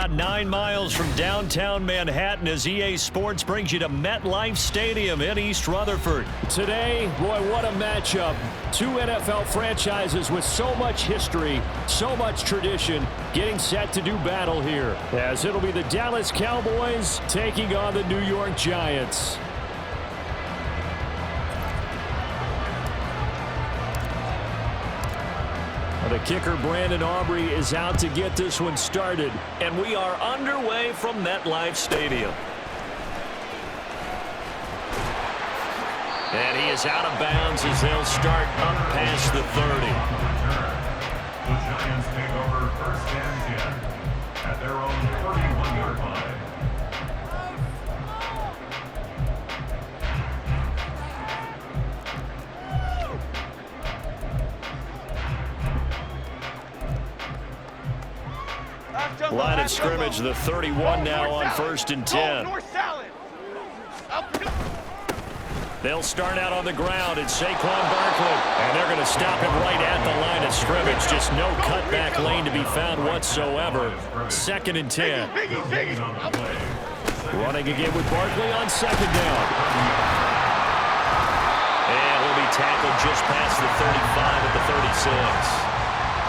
about 9 miles from downtown Manhattan as EA Sports brings you to MetLife Stadium in East Rutherford. Today, boy, what a matchup. Two NFL franchises with so much history, so much tradition, getting set to do battle here, as it'll be the Dallas Cowboys taking on the New York Giants. The kicker, Brandon Aubrey, is out to get this one started. And we are underway from MetLife Stadium. And he is out of bounds as they'll start up past the 30. The Giants take over first and 10 at their own 31-yard line. Line of scrimmage, the 31 now on first and 10. They'll start out on the ground, and Saquon Barkley. And they're going to stop him right at the line of scrimmage. Just no cutback lane to be found whatsoever. Second and 10. Running again with Barkley on second down. And he'll be tackled just past the 35 at the 36.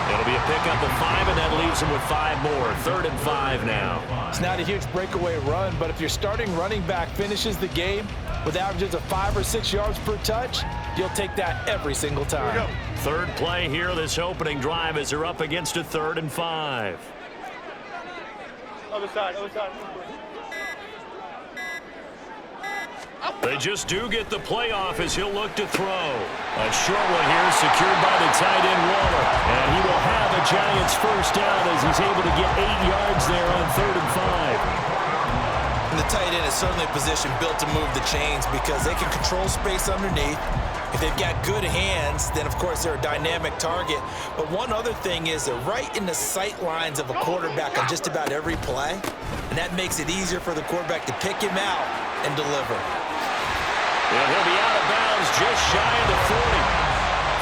It'll be a pickup of 5, and that leaves him with 5 more. 3rd and 5 now. It's not a huge breakaway run, but if your starting running back finishes the game with averages of 5 or 6 yards per touch, you'll take that every single time. Third play here, this opening drive, as they're up against a 3rd and 5. Other side, other side. They just do get the playoff as he'll look to throw. A short one here secured by the tight end Waller. And he will have a Giants first down as he's able to get 8 yards there on 3rd and 5. And the tight end is certainly a position built to move the chains because they can control space underneath. If they've got good hands, then of course they're a dynamic target. But one other thing is they're right in the sight lines of a quarterback on just about every play. And that makes it easier for the quarterback to pick him out and deliver. And he'll be out of bounds just shy of the 40.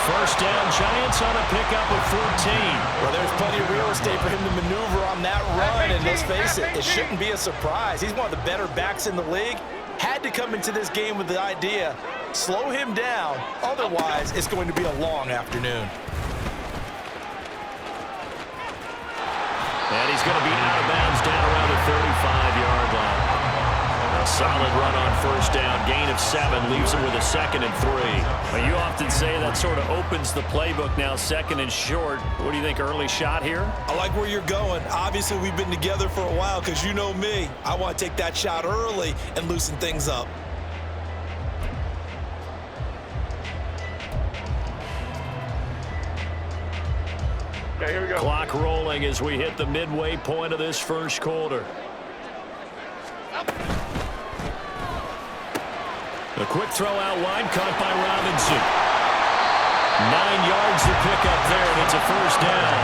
First down, Giants on a pickup of 14. Well, there's plenty of real estate for him to maneuver on that run, and let's face it, it shouldn't be a surprise. He's one of the better backs in the league. Had to come into this game with the idea, slow him down, otherwise it's going to be a long afternoon. And he's going to be out of bounds down around the 35-yard line. A solid run on first down. Gain of 7 leaves him with a 2nd and 3. Well, you often say that sort of opens the playbook now, 2nd and short. What do you think, early shot here? I like where you're going. Obviously, we've been together for a while because you know me. I want to take that shot early and loosen things up. Okay, here we go. Clock rolling as we hit the midway point of this first quarter. A quick throw out wide, caught by Robinson. 9 yards to pick up there, and it's a first down.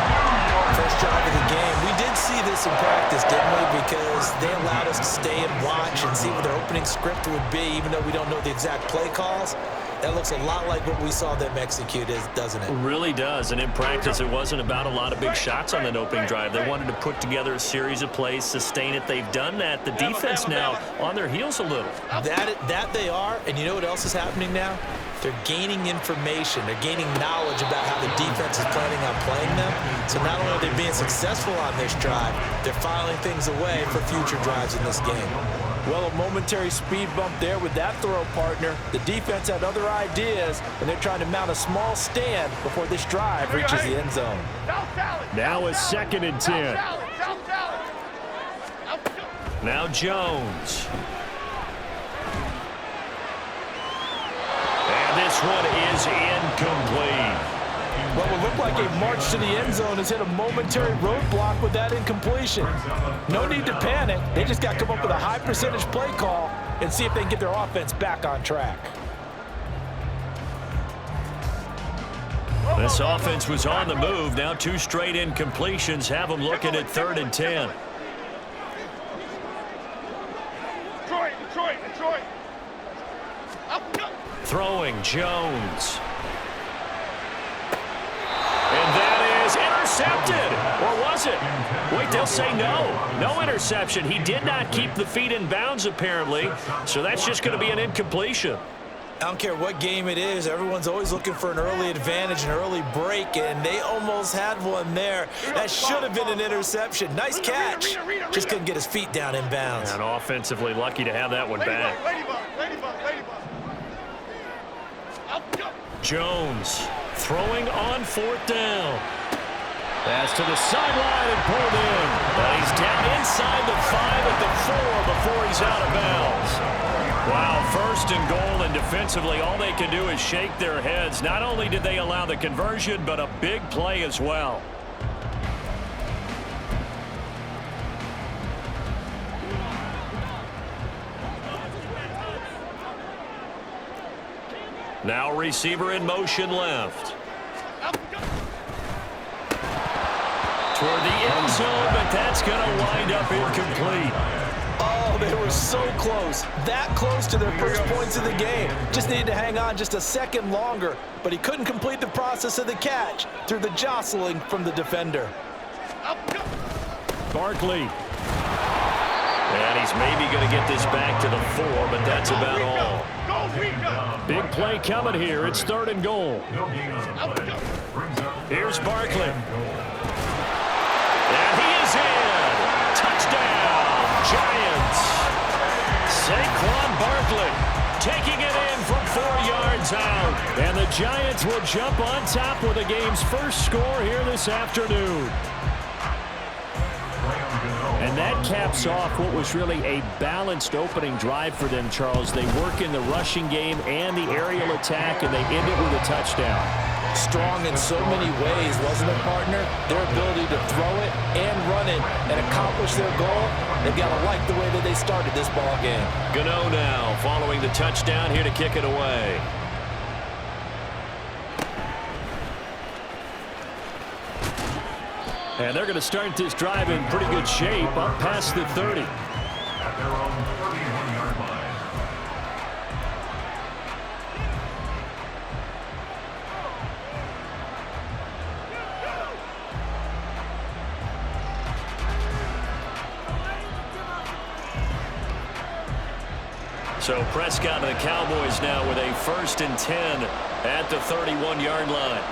First drive of the game. We did see this in practice, didn't we? Because they allowed us to stay and watch and see what their opening script would be, even though we don't know the exact play calls. That looks a lot like what we saw them execute, doesn't it? It really does. And in practice, it wasn't about a lot of big shots on that opening drive. They wanted to put together a series of plays, sustain it. They've done that. The defense now on their heels a little. That they are. And you know what else is happening now? They're gaining information. They're gaining knowledge about how the defense is planning on playing them. So not only are they being successful on this drive, they're filing things away for future drives in this game. Well, a momentary speed bump there with that throw, partner. The defense had other ideas, and they're trying to mount a small stand before this drive reaches the end zone. Now a 2nd and 10. Now Jones. And this one is incomplete. What would look like a march to the end zone has hit a momentary roadblock with that incompletion. No need to panic. They just got to come up with a high percentage play call and see if they can get their offense back on track. This offense was on the move. Now 2 straight incompletions have them looking at 3rd and 10. Detroit. Throwing, Jones. And that is intercepted. Or was it? Wait, they'll say no. No interception. He did not keep the feet in bounds, apparently. So that's just going to be an incompletion. I don't care what game it is. Everyone's always looking for an early advantage, an early break, and they almost had one there. That should have been an interception. Nice catch. Just couldn't get his feet down in bounds. And offensively lucky to have that one back. Jones throwing on 4th down. Pass to the sideline and pulled in. But he's down inside the 5 at the 4 before he's out of bounds. Wow, 1st and goal, and defensively all they can do is shake their heads. Not only did they allow the conversion, but a big play as well. Now receiver in motion left. Toward the end zone, but that's going to wind up incomplete. Oh, they were so close. That close to their first points of the game. Just needed to hang on just a second longer, but he couldn't complete the process of the catch through the jostling from the defender. Barkley. And he's maybe going to get this back to the 4, but that's about all. Big play coming here. It's 3rd and goal. Here's Barkley. And he is in. Touchdown, Giants. Saquon Barkley taking it in from 4 yards out. And the Giants will jump on top with the game's first score here this afternoon. And that caps off what was really a balanced opening drive for them, Charles. They work in the rushing game and the aerial attack, and they end it with a touchdown. Strong in so many ways, wasn't it, partner? Their ability to throw it and run it and accomplish their goal, they've got to like the way that they started this ball game. Gano now following the touchdown here to kick it away. And they're going to start this drive in pretty good shape up past the 30. At their own 31-yard line. So Prescott and the Cowboys now with a 1st and 10 at the 31-yard line.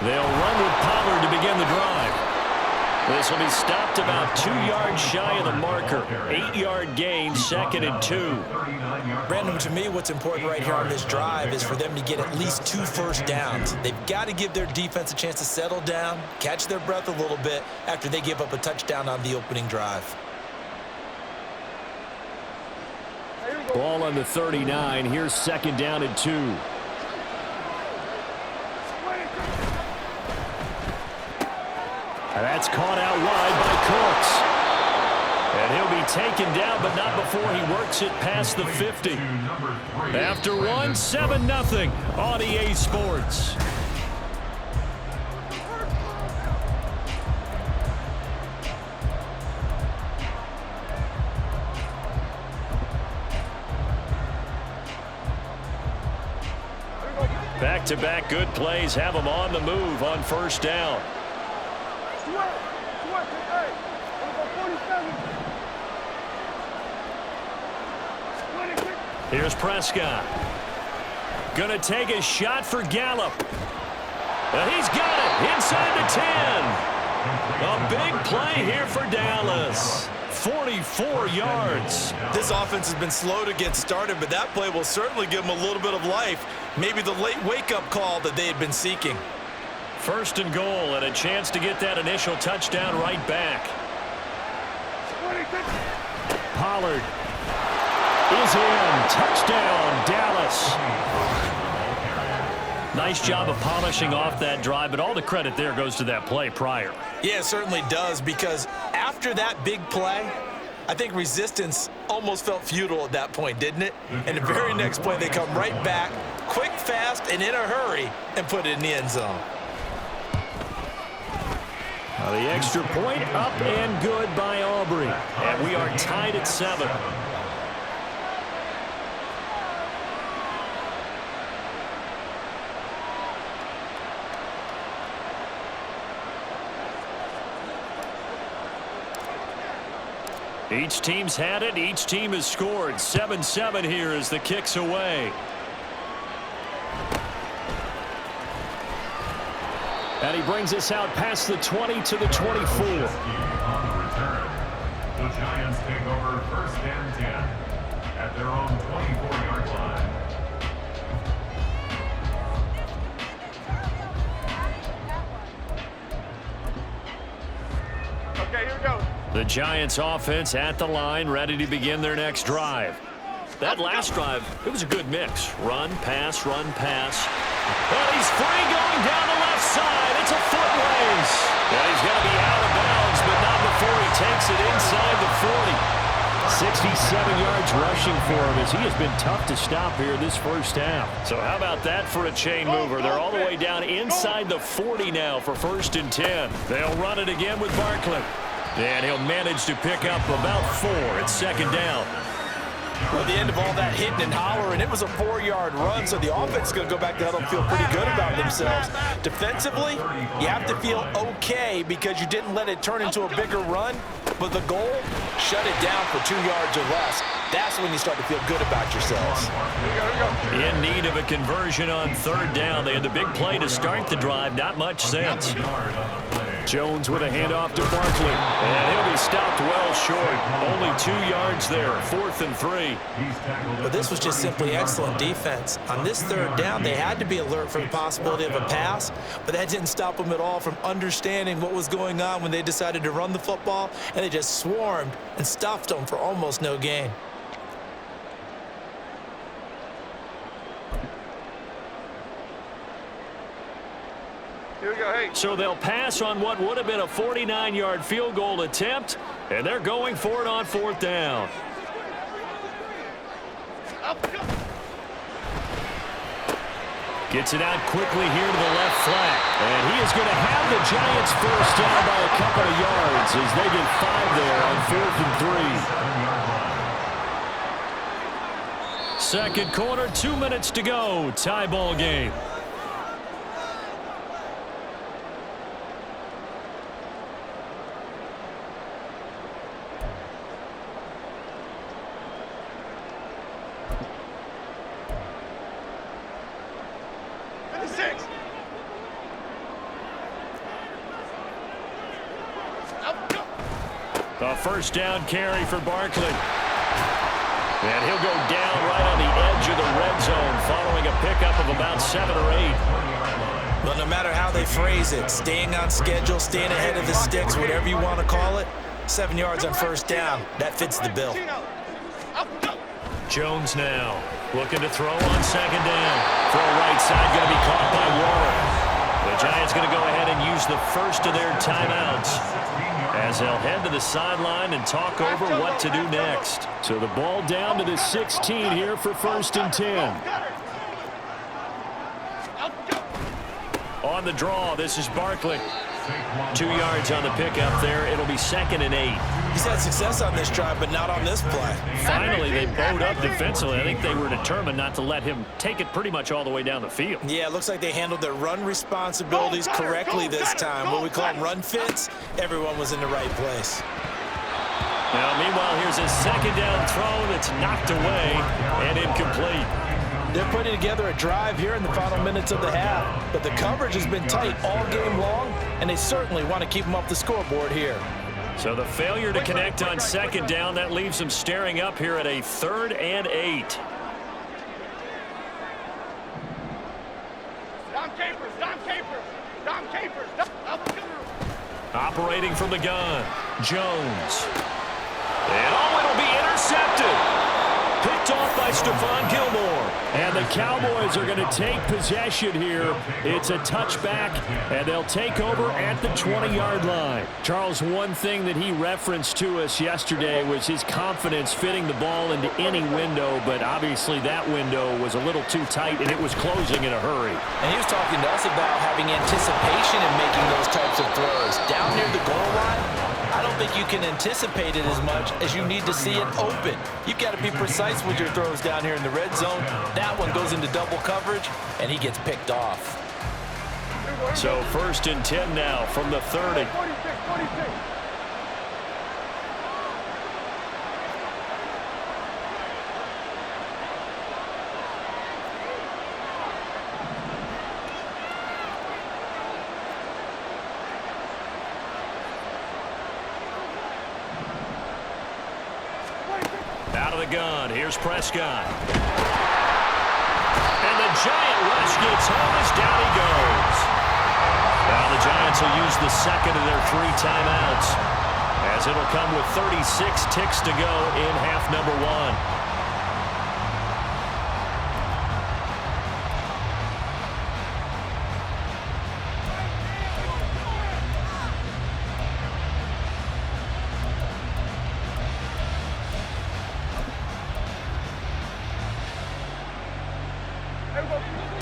They'll run with Pollard to begin the drive. This will be stopped about 2 yards shy of the marker. 8-yard gain, 2nd and 2. Brandon, to me, what's important right here on this drive is for them to get at least 2 first downs. They've got to give their defense a chance to settle down, catch their breath a little bit after they give up a touchdown on the opening drive. Ball on the 39. Here's 2nd down and 2. And that's caught out wide by Cooks. And he'll be taken down, but not before he works it past the 50. After one, 7-0 on EA Sports. Back-to-back good plays have them on the move on 1st down. Here's Prescott. Gonna take a shot for Gallup. And he's got it inside the 10. A big play here for Dallas. 44 yards. This offense has been slow to get started, but that play will certainly give them a little bit of life. Maybe the late wake-up call that they had been seeking. 1st and goal and a chance to get that initial touchdown right back. Pollard is in. Touchdown, Dallas. Nice job of polishing off that drive, but all the credit there goes to that play prior. Yeah, it certainly does, because after that big play, I think resistance almost felt futile at that point, didn't it? And the very next play, they come right back, quick, fast, and in a hurry, and put it in the end zone. The extra point up and good by Aubrey. And we are tied at 7. Each team's had it. Each team has scored. 7-7 here as the kick's away. And he brings us out past the 20 to the 24. On the return, the Giants take over 1st and 10 at their own 24-yard line. Okay, here we go. The Giants offense at the line, ready to begin their next drive. That last drive, it was a good mix. Run, pass, run, pass. And he's free going down the left side. It's a foot race. And he's going to be out of bounds, but not before he takes it inside the 40. 67 yards rushing for him as he has been tough to stop here this first half. So how about that for a chain mover? They're all the way down inside the 40 now for 1st and 10. They'll run it again with Barkley. And he'll manage to pick up about 4 at 2nd down. Well, the end of all that hitting and hollering, it was a 4-yard run, so the offense is going to go back to huddle and feel pretty good about themselves. Defensively, you have to feel okay because you didn't let it turn into a bigger run, but the goal, shut it down for 2 yards or less. That's when you start to feel good about yourselves. In need of a conversion on 3rd down. They had the big play to start the drive. Not much sense. Jones with a handoff to Barkley. And he'll be stopped well short. Only 2 yards there. 4th and 3. But this was just simply excellent defense. On this 3rd down, they had to be alert for the possibility of a pass, but that didn't stop them at all from understanding what was going on when they decided to run the football, and they just swarmed and stuffed them for almost no gain. Here we go, hey. So they'll pass on what would have been a 49-yard field goal attempt, and they're going for it on 4th down. Gets it out quickly here to the left flat. And he is going to have the Giants first down by a couple of yards as they get 5 there on 4th and 3. 2nd quarter, 2 minutes to go. Tie ball game. A 1st down carry for Barkley. And he'll go down right on the edge of the red zone following a pickup of about 7 or 8. Well, no matter how they phrase it, staying on schedule, staying ahead of the sticks, whatever you want to call it, 7 yards on 1st down, that fits the bill. Jones now looking to throw on 2nd down. Throw right side going to be caught by Waller. The Giants going to go ahead and use the first of their timeouts as they'll head to the sideline and talk over what to do next. So the ball down to the 16 here for 1st and 10. On the draw, this is Barkley. 2 yards on the pickup there. It'll be 2nd and 8. He's had success on this drive, but not on this play. Finally, they bowed up defensively. I think they were determined not to let him take it pretty much all the way down the field. Yeah, it looks like they handled their run responsibilities correctly this time. What we call them run fits, everyone was in the right place. Now, meanwhile, here's a 2nd down throw that's knocked away and incomplete. They're putting together a drive here in the final minutes of the half, but the coverage has been tight all game long, and they certainly want to keep them off the scoreboard here. So the failure to connect on 2nd down, that leaves them staring up here at a 3rd and 8. Dom Capers. Operating from the gun, Jones. And it'll be intercepted. Picked off by Stephon Gilmore. And the the Cowboys are going to take possession here. It's a touchback, and they'll take over at the 20-yard line. Charles, one thing that he referenced to us yesterday was his confidence fitting the ball into any window, but obviously that window was a little too tight, and it was closing in a hurry. And he was talking to us about having anticipation in making those types of throws. Down near the goal line, I don't think you can anticipate it as much as you need to see it open. You've got to be precise with your throws down here in the red zone. That one goes into double coverage, and he gets picked off. So 1st and 10 now from the 30. Out of the gun, here's Prescott. And the Giant rush gets home as down he goes. Now the Giants will use the second of their 3 timeouts, as it'll come with 36 ticks to go in half number 1.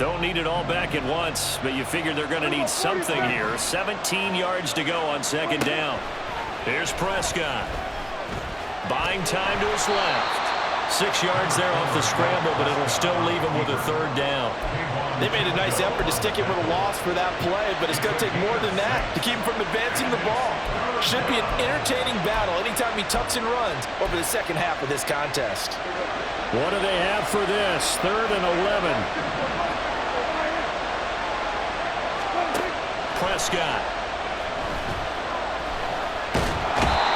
Don't need it all back at once, but you figure they're going to need something here. 17 yards to go on 2nd down. Here's Prescott. Buying time to his left. 6 yards there off the scramble, but it'll still leave him with a 3rd down. They made a nice effort to stick him with a loss for that play, but it's going to take more than that to keep him from advancing the ball. Should be an entertaining battle anytime he tucks and runs over the second half of this contest. What do they have for this? 3rd and 11. Prescott.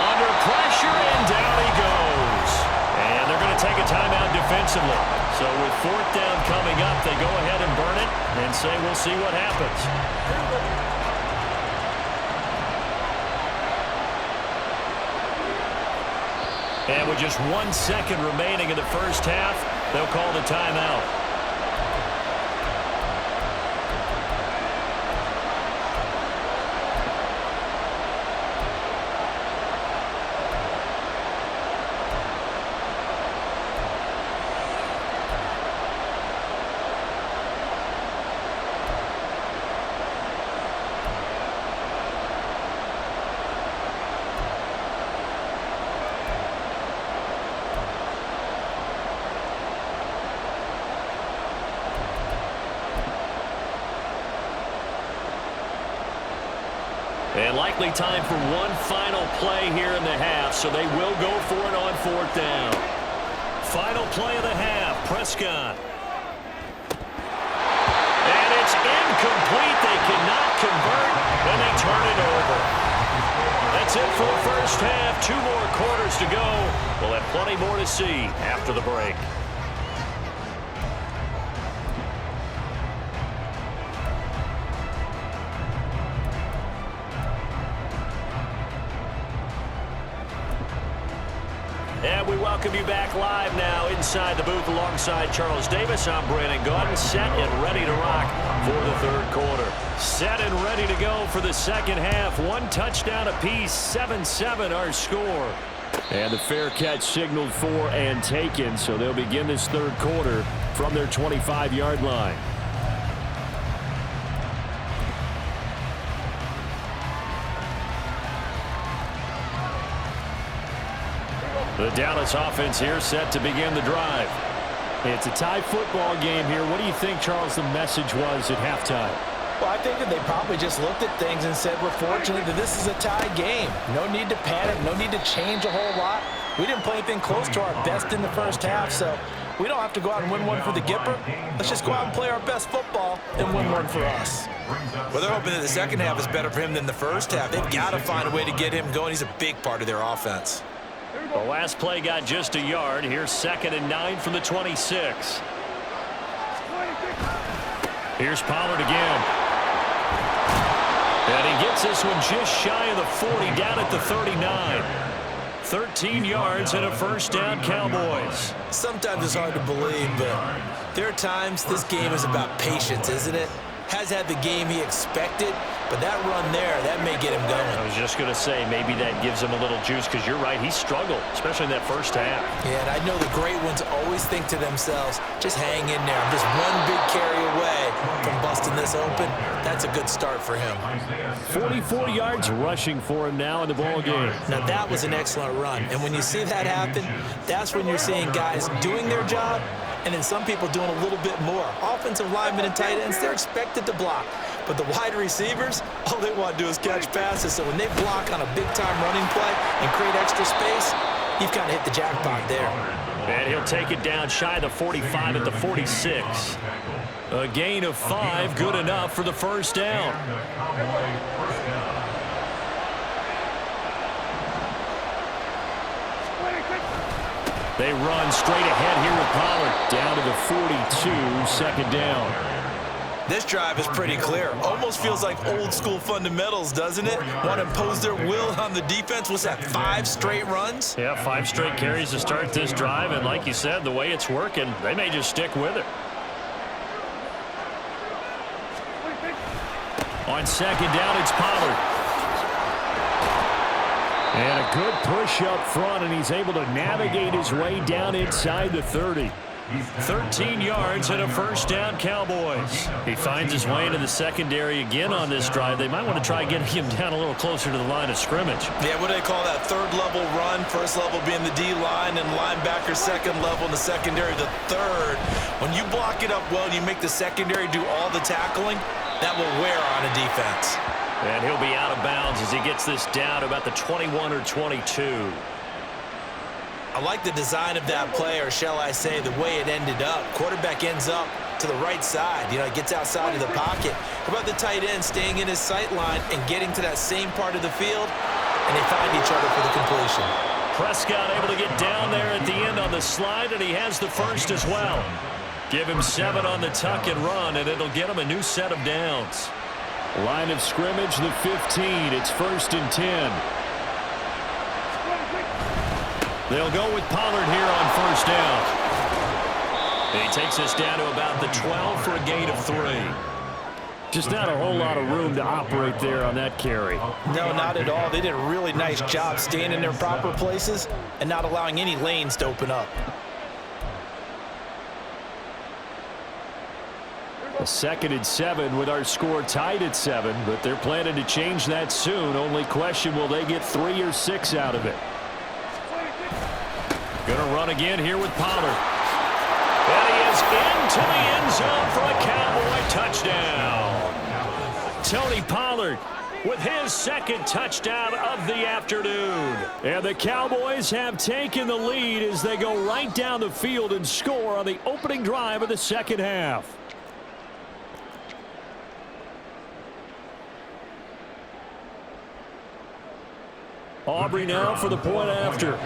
Under pressure, and down he goes. And they're going to take a timeout defensively. So with 4th down coming up, they go ahead and burn it and say we'll see what happens. And with just 1 second remaining in the first half, they'll call the timeout. And likely time for one final play here in the half, so they will go for it on 4th down. Final play of the half, Prescott. And it's incomplete. They cannot convert, and they turn it over. That's it for the first half. 2 more quarters to go. We'll have plenty more to see after the break. And we welcome you back live now inside the booth alongside Charles Davis. I'm Brandon Gaudin, set and ready to rock for the 3rd quarter. Set and ready to go for the 2nd half. 1 touchdown apiece, 7-7 our score. And the fair catch signaled for and taken, so they'll begin this 3rd quarter from their 25-yard line. The Dallas offense here set to begin the drive. It's a tie football game here. What do you think, Charles, the message was at halftime? Well, I think that they probably just looked at things and said, we're fortunate that this is a tie game. No need to panic, no need to change a whole lot. We didn't play anything close to our best in the first half, so we don't have to go out and win one for the Gipper. Let's just go out and play our best football and win one for us. Well, they're hoping that the second half is better for him than the first half. They've got to find a way to get him going. He's a big part of their offense. The last play got just a yard. Here's 2nd and 9 from the 26. Here's Pollard again. And he gets this one just shy of the 40, down at the 39. 13 yards and a first down, Cowboys. Sometimes it's hard to believe, but there are times this game is about patience, isn't it? Has had the game he expected, but that run there, that may get him going. I was just going to say, maybe that gives him a little juice, because you're right, he struggled, especially in that first half. Yeah, and I know the great ones always think to themselves, just hang in there. I'm just one big carry away from busting this open. That's a good start for him. 44 yards rushing for him now in the ball game. Now, that was an excellent run, and when you see that happen, that's when you're seeing guys doing their job, and then some people doing a little bit more. Offensive linemen and tight ends, they're expected to block. But the wide receivers, all they want to do is catch passes. So when they block on a big-time running play and create extra space, you've kind of hit the jackpot there. And he'll take it down shy of the 45 at the 46. A gain of 5, good enough for the first down. They run straight ahead here with Pollard. Down to the 42, second down. This drive is pretty clear. Almost feels like old-school fundamentals, doesn't it? Want to impose their will on the defense. What's that, 5 straight runs? Yeah, 5 straight carries to start this drive, and like you said, the way it's working, they may just stick with it. On second down, it's Pollard. And a good push up front, and he's able to navigate his way down inside the 30. 13 yards and a first down, Cowboys. He finds his way into the secondary again on this drive. They might want to try getting him down a little closer to the line of scrimmage. Yeah, what do they call that? Third level run, first level being the D-line, and linebacker second level in the secondary, the third. When you block it up well and you make the secondary do all the tackling, that will wear on a defense. And he'll be out of bounds as he gets this down about the 21 or 22. I like the design of that play, or shall I say the way it ended up. Quarterback ends up to the right side. You know, he gets outside of the pocket. How about the tight end staying in his sight line and getting to that same part of the field, and they find each other for the completion. Prescott able to get down there at the end on the slide, and he has the first as well. Give him 7 on the tuck and run, and it'll get him a new set of downs. Line of scrimmage, the 15. It's 1st and 10. They'll go with Pollard here on first down. He takes us down to about the 12 for a gain of 3. Just not a whole lot of room to operate there on that carry. No, not at all. They did a really nice job staying in their proper places and not allowing any lanes to open up. A 2nd and 7 with our score tied at 7, but they're planning to change that soon. Only question, will they get 3 or 6 out of it? Gonna run again here with Pollard. And he is into the end zone for a Cowboy touchdown. Tony Pollard with his 2nd touchdown of the afternoon. And the Cowboys have taken the lead as they go right down the field and score on the opening drive of the second half. Aubrey now for the point after.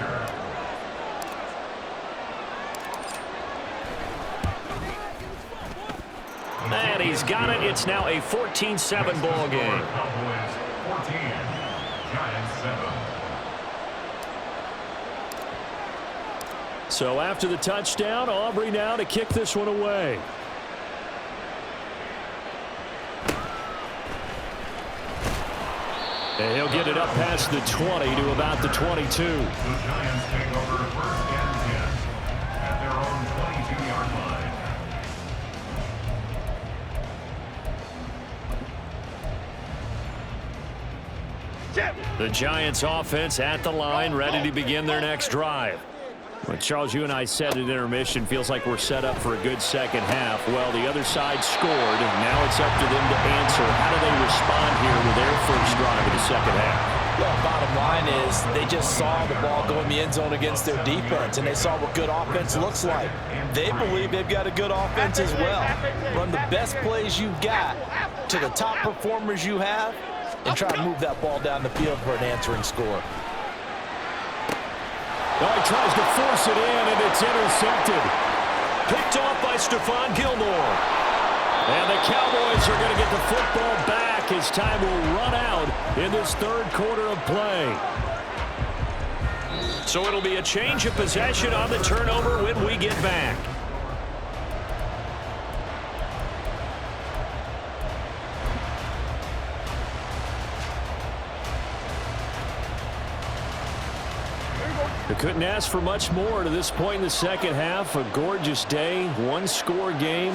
And he's got it. It's now a 14-7 ball game. Cowboys 14, Giants 7. So after the touchdown, Aubrey now to kick this one away. And he'll get it up past the 20 to about the 22. The Giants take over 1st and 10 at their own 22-yard line. The Giants offense at the line, ready to begin their next drive. Well, Charles, you and I said at intermission, feels like we're set up for a good second half. Well, the other side scored, and now it's up to them to answer. How do they respond here with their first drive of the second half? Well, bottom line is they just saw the ball go in the end zone against their defense, and they saw what good offense looks like. They believe they've got a good offense as well. Run the best plays you've got to the top performers you have, and try to move that ball down the field for an answering score. Oh, he tries to force it in, and it's intercepted. Picked off by Stephon Gilmore. And the Cowboys are going to get the football back as time will run out in this third quarter of play. So it'll be a change of possession on the turnover when we get back. They couldn't ask for much more to this point in the second half. A gorgeous day, one-score game.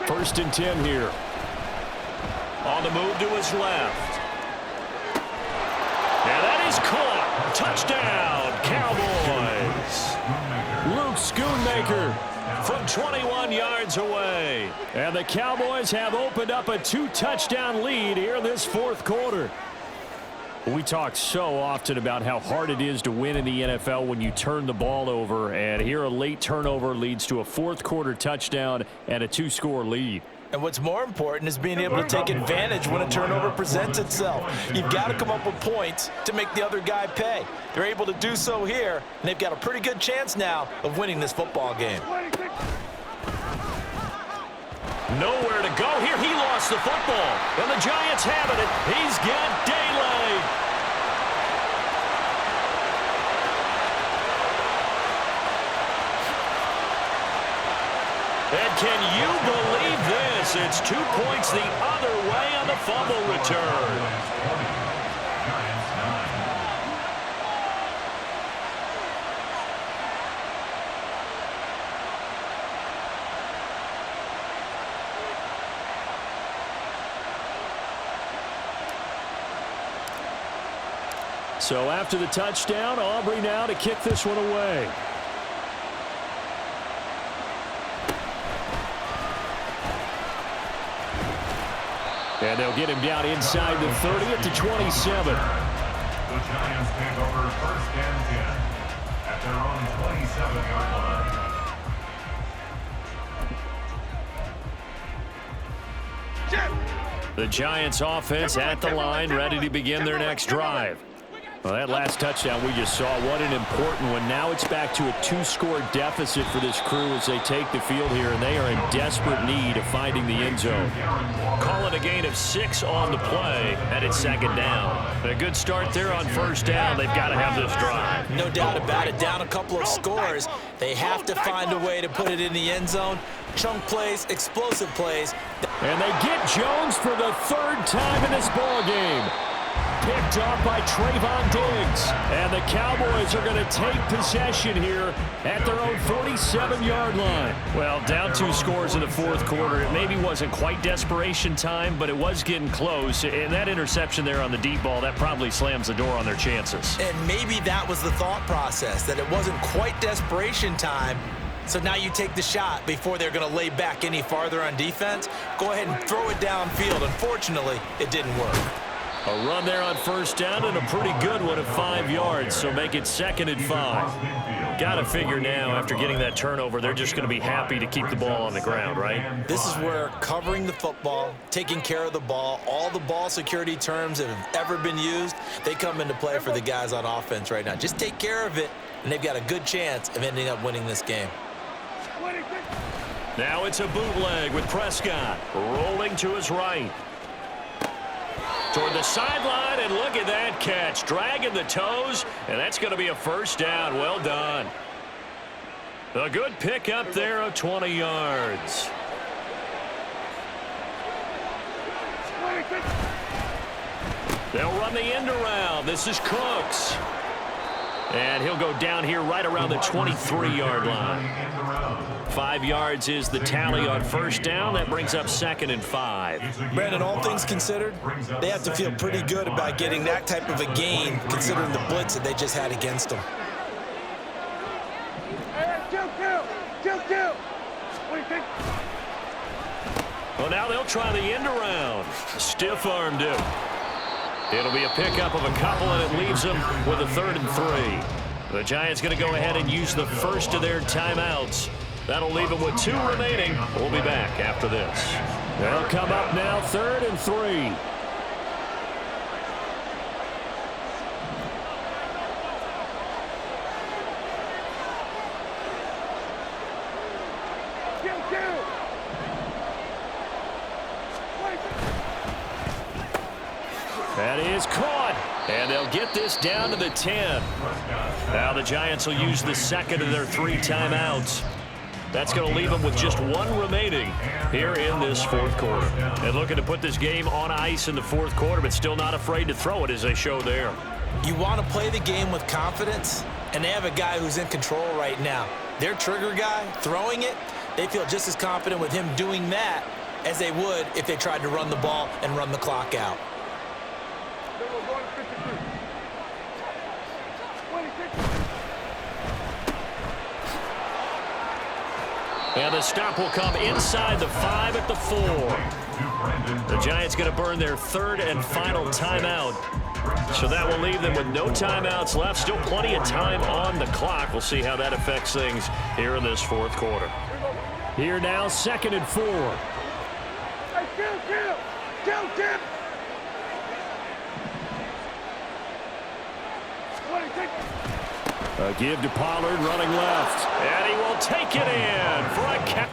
1st and 10 here. On the move to his left. And that is caught. Touchdown, Cowboys. Luke Schoonmaker from 21 yards away. And the Cowboys have opened up a 2-touchdown lead here in this 4th quarter. We talk so often about how hard it is to win in the NFL when you turn the ball over, and here a late turnover leads to a 4th quarter touchdown and a 2-score lead. And what's more important is being able to take advantage when a turnover presents itself. You've got to come up with points to make the other guy pay. They're able to do so here, and they've got a pretty good chance now of winning this football game. Nowhere to go here. He lost the football, and the Giants have it. He's got daylight. And can you believe this? It's 2 points the other way on the fumble return. So after the touchdown, Aubrey now to kick this one away. And they'll get him down inside the 30 at the 27. The Giants take over 1st and 10 at their own 27-yard line. The Giants offense at the line, ready to begin their next drive. Well, that last touchdown we just saw, what an important one. Now it's back to a 2-score deficit for this crew as they take the field here, and they are in desperate need of finding the end zone. Call it a gain of 6 on the play, and it's 2nd down. A good start there on 1st down. They've got to have this drive. No doubt about it. Down a couple of scores. They have to find a way to put it in the end zone. Chunk plays, explosive plays. And they get Jones for the 3rd time in this ball game. Picked off by Trayvon Diggs. And the Cowboys are going to take possession here at their own 47-yard line. Well, down 2 scores in the 4th quarter. It maybe wasn't quite desperation time, but it was getting close. And that interception there on the deep ball, that probably slams the door on their chances. And maybe that was the thought process, that it wasn't quite desperation time. So now you take the shot before they're going to lay back any farther on defense. Go ahead and throw it downfield. Unfortunately, it didn't work. A run there on 1st down and a pretty good one of 5 yards, so make it 2nd and 5. Got to figure now, after getting that turnover, they're just going to be happy to keep the ball on the ground, right? This is where covering the football, taking care of the ball, all the ball security terms that have ever been used, they come into play for the guys on offense right now. Just take care of it, and they've got a good chance of ending up winning this game. Now it's a bootleg with Prescott rolling to his right. Toward the sideline, and look at that catch. Dragging the toes, and that's going to be a 1st down. Well done. A good pick up there of 20 yards. They'll run the end around. This is Cooks. And he'll go down here right around the 23-yard line. 5 yards is the tally on 1st down. That brings up 2nd and 5. Brandon, all things considered, they have to feel pretty good about getting that type of a gain, considering the blitz that they just had against them. Well, now they'll try the end around. Stiff-armed him. It'll be a pickup of a couple, and it leaves them with a 3rd and 3. The Giants going to go ahead and use the first of their timeouts. That'll leave them with 2 remaining. We'll be back after this. They'll come up now, 3rd and 3. That is caught, and they'll get this down to the 10. Now the Giants will use the second of their 3 timeouts. That's going to leave them with just 1 remaining here in this fourth quarter. And looking to put this game on ice in the fourth quarter, but still not afraid to throw it as they show there. You want to play the game with confidence, and they have a guy who's in control right now. Their trigger guy, throwing it, they feel just as confident with him doing that as they would if they tried to run the ball and run the clock out. And the stop will come inside the 5 at the 4. The Giants going to burn their 3rd and final timeout. So that will leave them with no timeouts left. Still plenty of time on the clock. We'll see how that affects things here in this fourth quarter. Here now, 2nd and 4. Hey, kill. A give to Pollard running left. And he will take it in for a catch.